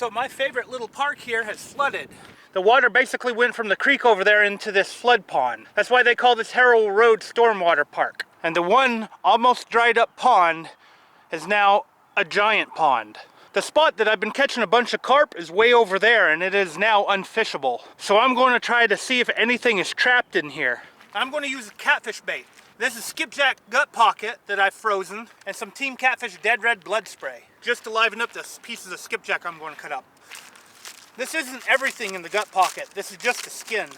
So my favorite little park here has flooded. The water basically went from the creek over there into this flood pond. That's why they call this Harrell Road Stormwater Park. And the one almost dried up pond is now a giant pond. The spot that I've been catching a bunch of carp is way over there, and it is now unfishable. So I'm going to try to see if anything is trapped in here. I'm going to use a catfish bait. This is skipjack gut pocket that I've frozen, and some Team Catfish dead red blood spray, just to liven up the pieces of skipjack I'm going to cut up. This isn't everything in the gut pocket, this is just the skin.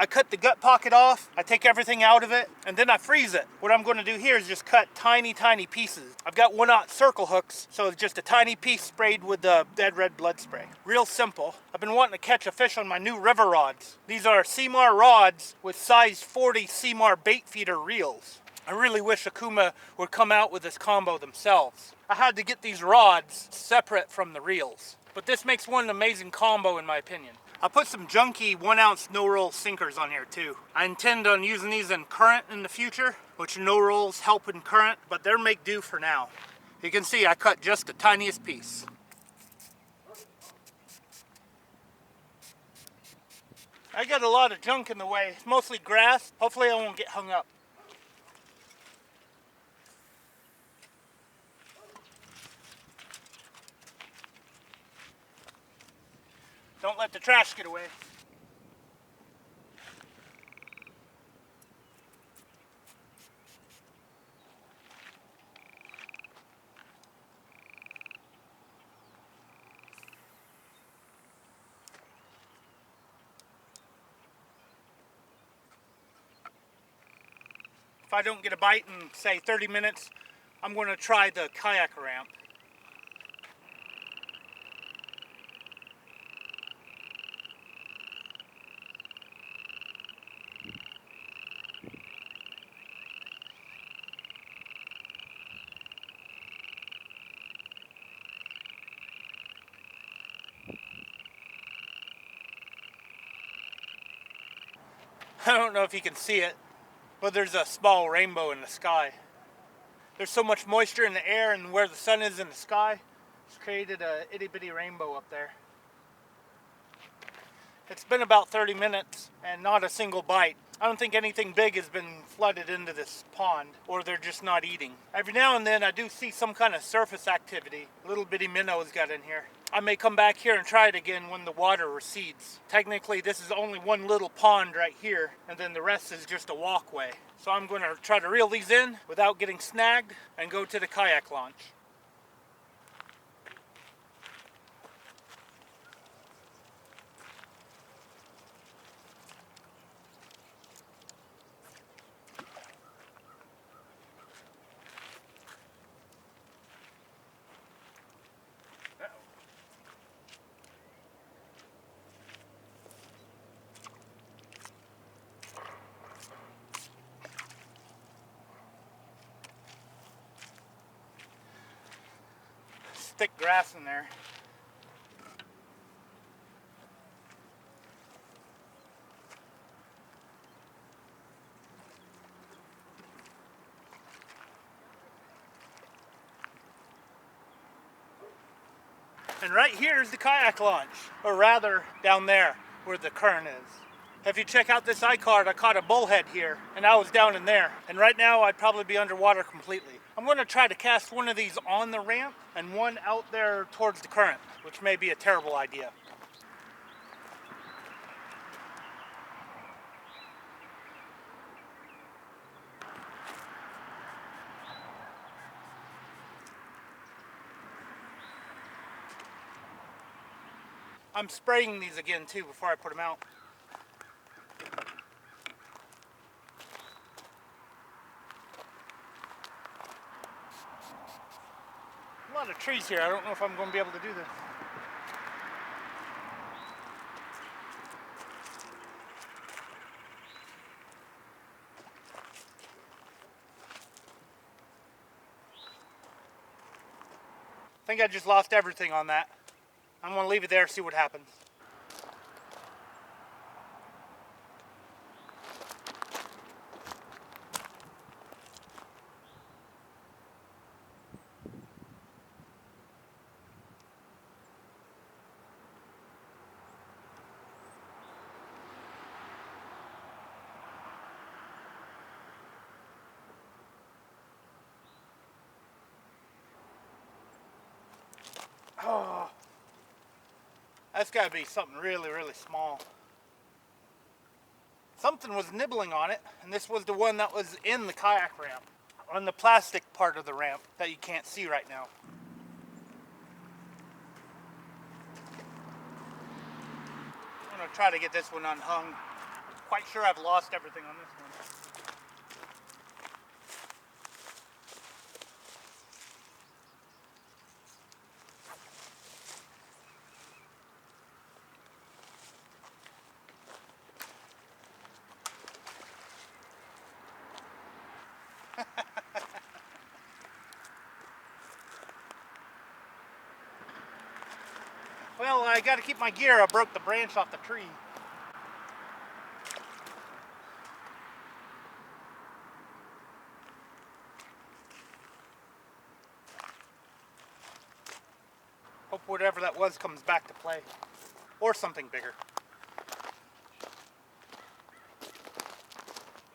I cut the gut pocket off, I take everything out of it, and then I freeze it. What I'm going to do here is just cut tiny pieces. I've got 1/0 circle hooks, so it's just a tiny piece sprayed with the dead red blood spray. Real simple. I've been wanting to catch a fish on my new river rods. These are Seamar rods with size 40 Seamar bait feeder reels. I really wish Akuma would come out with this combo themselves. I had to get these rods separate from the reels, but this makes one amazing combo in my opinion. I'll put some junky 1-ounce no-roll sinkers on here too. I intend on using these in current in the future, which no-rolls help in current, but they're make do for now. You can see I cut just the tiniest piece. I got a lot of junk in the way, it's mostly grass. Hopefully I won't get hung up. Don't let the trash get away. If I don't get a bite in, say, 30 minutes, I'm going to try the kayak ramp. I don't know if you can see it, but there's a small rainbow in the sky. There's so much moisture in the air and where the sun is in the sky, it's created a itty bitty rainbow up there. It's been about 30 minutes and not a single bite. I don't think anything big has been flooded into this pond, or they're just not eating. Every now and then I do see some kind of surface activity. Little bitty minnows got in here. I may come back here and try it again when the water recedes. Technically this is only one little pond right here, and then the rest is just a walkway. So I'm going to try to reel these in without getting snagged and go to the kayak launch. Thick grass in there. And right here is the kayak launch, or rather down there where the current is. If you check out this iCard, I caught a bullhead here, and I was down in there. And right now, I'd probably be underwater completely. I'm going to try to cast one of these on the ramp and one out there towards the current, which may be a terrible idea. I'm spraying these again too before I put them out. A lot of trees here. I don't know if I'm going to be able to do this. I think I just lost everything on that. I'm going to leave it there, see what happens. That's got to be something really, really small. Something was nibbling on it, and this was the one that was in the kayak ramp, on the plastic part of the ramp that you can't see right now. I'm going to try to get this one unhung. Quite sure I've lost everything on this one. Well, I got to keep my gear. I broke the branch off the tree. Hope whatever that was comes back to play. Or something bigger.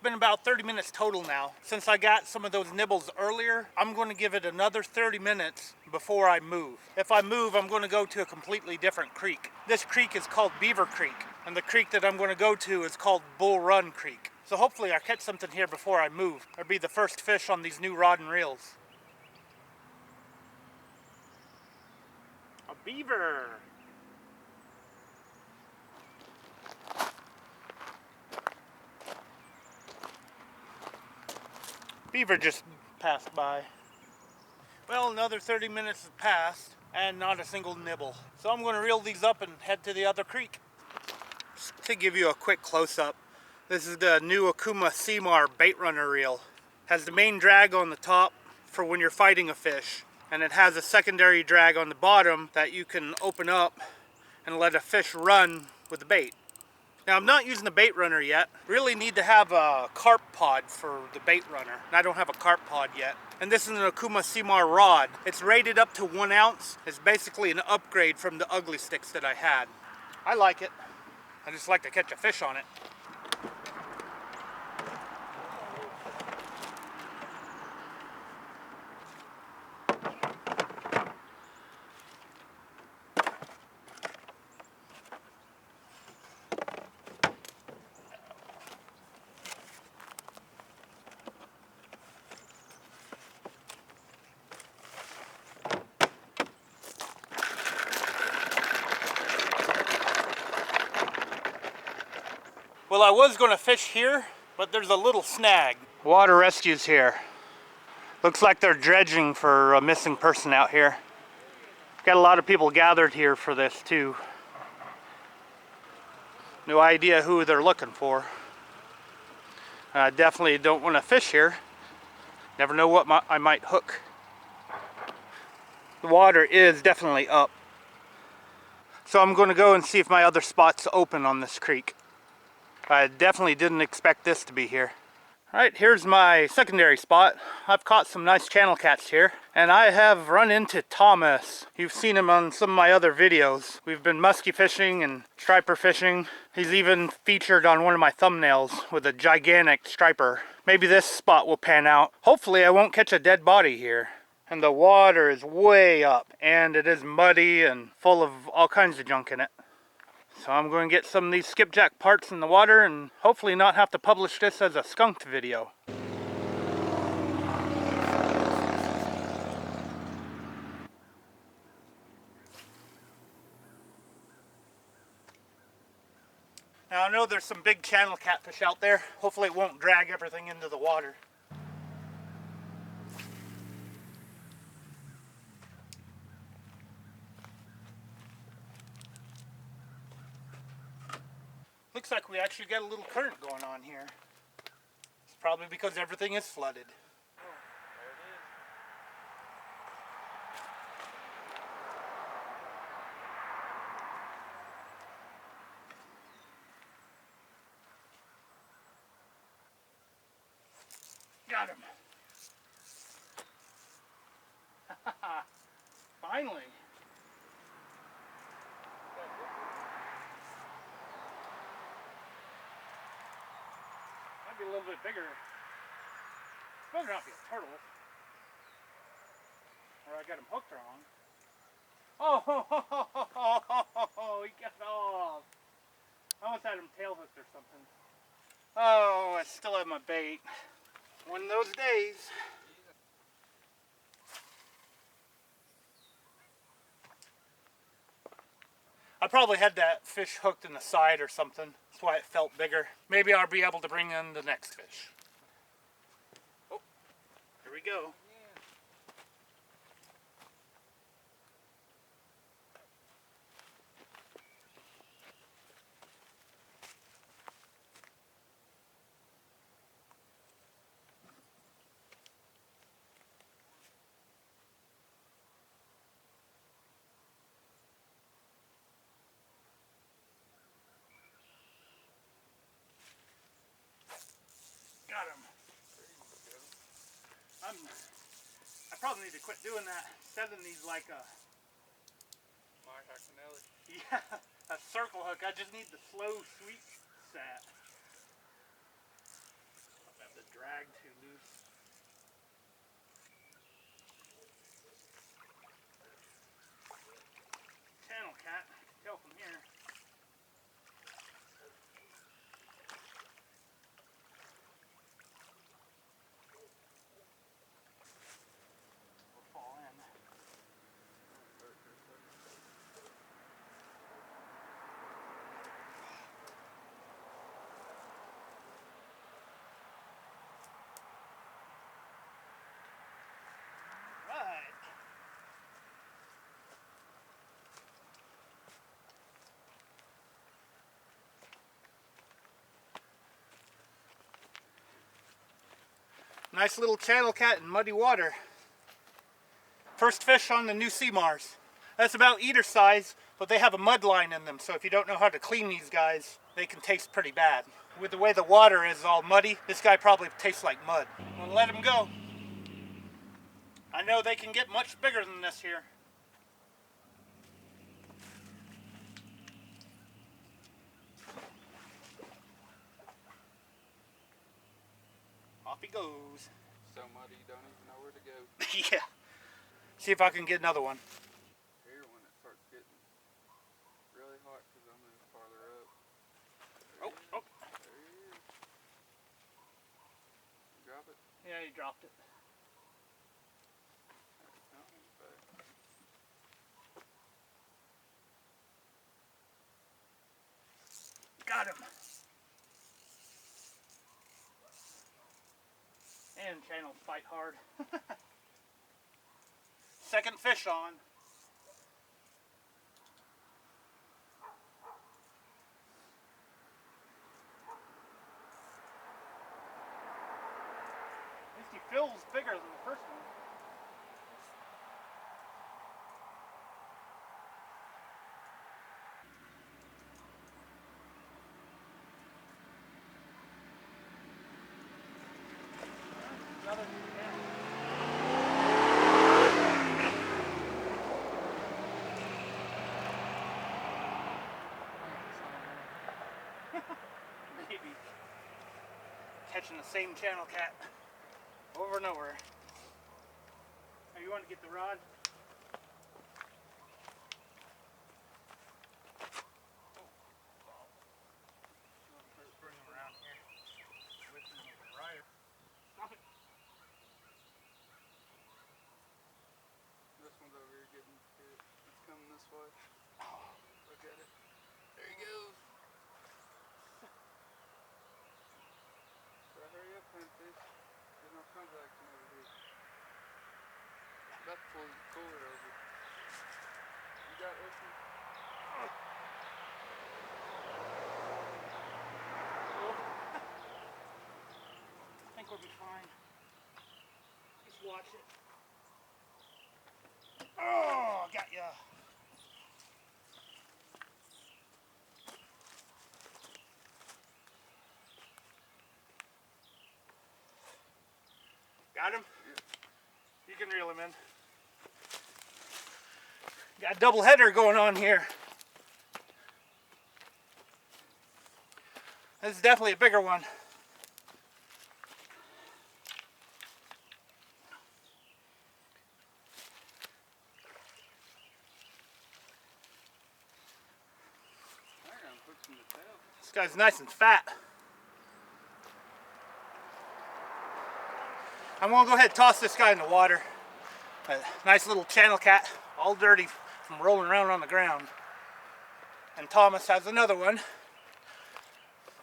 Been about 30 minutes total now. Since I got some of those nibbles earlier, I'm going to give it another 30 minutes before I move. If I move, I'm going to go to a completely different creek. This creek is called Beaver Creek, and the creek that I'm going to go to is called Bull Run Creek. So hopefully I catch something here before I move. I'll be the first fish on these new rod and reels. A beaver! Beaver just passed by. Well, another 30 minutes has passed and not a single nibble. So I'm going to reel these up and head to the other creek. Just to give you a quick close-up, this is the new Okuma Seamar bait runner reel. Has the main drag on the top for when you're fighting a fish, and it has a secondary drag on the bottom that you can open up and let a fish run with the bait. Now, I'm not using the bait runner yet. Really need to have a carp pod for the bait runner. And I don't have a carp pod yet. And this is an Okuma Seamar rod. It's rated up to 1 ounce. It's basically an upgrade from the ugly sticks that I had. I like it. I just like to catch a fish on it. Well, I was going to fish here, but there's a little snag. Water rescue's here. Looks like they're dredging for a missing person out here. Got a lot of people gathered here for this too. No idea who they're looking for. I definitely don't want to fish here. Never know what I might hook. The water is definitely up. So I'm going to go and see if my other spot's open on this creek. I definitely didn't expect this to be here. Alright, here's my secondary spot. I've caught some nice channel cats here, and I have run into Thomas. You've seen him on some of my other videos. We've been musky fishing and striper fishing. He's even featured on one of my thumbnails with a gigantic striper. Maybe this spot will pan out. Hopefully I won't catch a dead body here. And the water is way up, and it is muddy and full of all kinds of junk in it. So I'm going to get some of these skipjack parts in the water and hopefully not have to publish this as a skunked video. Now I know there's some big channel catfish out there. Hopefully it won't drag everything into the water. Looks like we actually got a little current going on here. It's probably because everything is flooded. Oh, there it is. Got him. Finally. Might be a little bit bigger. Better not be a turtle. Or I got him hooked wrong. Oh, he I probably had that fish hooked in the side or something. That's why it felt bigger. Maybe I'll be able to bring in the next fish. Oh, here we go. Got him. I probably need to quit doing that. Setting these like a a circle hook. I just need the slow, sweet set. Don't have the drag too loose. Channel cat. Tell from here. We'll fall in. Right. Nice little channel cat in muddy water. First fish on the new sea Mars. That's about eater size, but they have a mud line in them, so if you don't know how to clean these guys, they can taste pretty bad. With the way the water is all muddy, this guy probably tastes like mud. We'll let him go. I know they can get much bigger than this here. Off he goes. So muddy you don't even know where to go. Yeah. See if I can get another one. Here when it starts getting really hot because I'm moving farther up. Oh. There he is. Drop it. Yeah, he dropped it. Got him. And channels fight hard. Second fish on. At least he feels bigger than the first one. Another, maybe catching the same channel cat over and over. Now you want to get the rod? Bring him around here. With him with the briar. Stop it. This one's over here getting hit. It's coming this way. Oh, look at it. There he goes. So hurry up, panfish. There's no contact over here. About to pull the cooler over. You got this one? I think we'll be fine. Just watch it. Oh, got ya. Got him? Yeah. You can reel him in. Got a double header going on here. This is definitely a bigger one. This guy's nice and fat. I'm gonna go ahead and toss this guy in the water. A nice little channel cat, all dirty from rolling around on the ground. And Thomas has another one.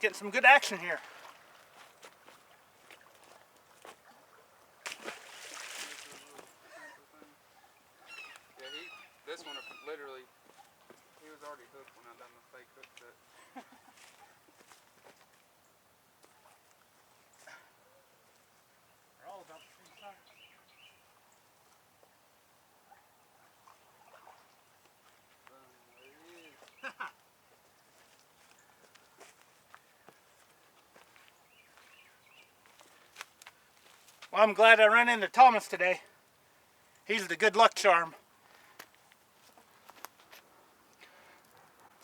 Getting some good action here. Yeah, this one literally, he was already hooked when I done the fake hook set. They're all about the same size. There he is. Well, I'm glad I ran into Thomas today. He's the good luck charm.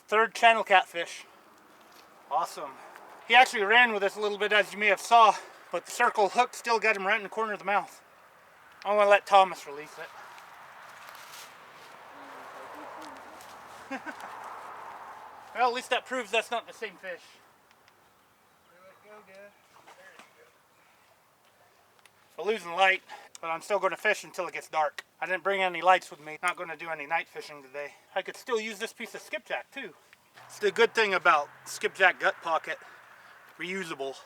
Third channel catfish. Awesome. He actually ran with us a little bit, as you may have saw, but the circle hook still got him right in the corner of the mouth. I'm going to let Thomas release it. Well, at least that proves that's not the same fish. There we go, Dad. So losing light, but I'm still going to fish until it gets dark. I didn't bring any lights with me. Not going to do any night fishing today. I could still use this piece of skipjack too. It's the good thing about skipjack gut pocket. Reusable.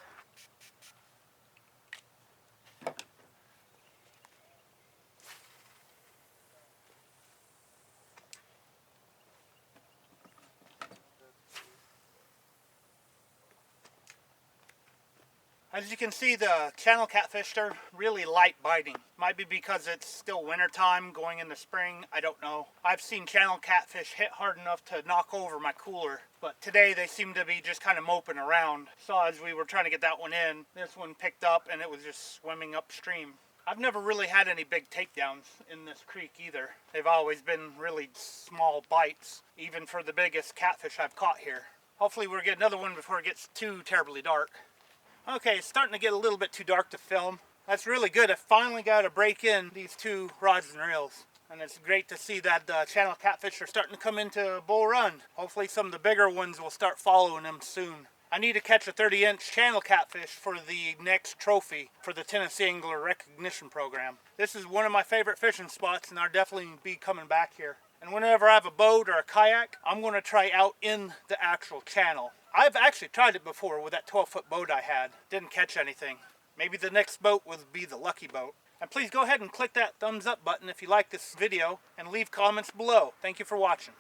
As you can see, the channel catfish are really light biting. Might be because it's still winter time going into spring, I don't know. I've seen channel catfish hit hard enough to knock over my cooler, but today they seem to be just kind of moping around. Saw as we were trying to get that one in, this one picked up and it was just swimming upstream. I've never really had any big takedowns in this creek either. They've always been really small bites, even for the biggest catfish I've caught here. Hopefully we'll get another one before it gets too terribly dark. Okay, it's starting to get a little bit too dark to film. That's really good. I finally got to break in these two rods and reels. And it's great to see that channel catfish are starting to come into Bull Run. Hopefully some of the bigger ones will start following them soon. I need to catch a 30-inch channel catfish for the next trophy for the Tennessee Angler Recognition Program. This is one of my favorite fishing spots and I'll definitely be coming back here. And whenever I have a boat or a kayak, I'm going to try out in the actual channel. I've actually tried it before with that 12-foot boat I had. Didn't catch anything. Maybe the next boat will be the lucky boat. And please go ahead and click that thumbs up button if you like this video and leave comments below. Thank you for watching.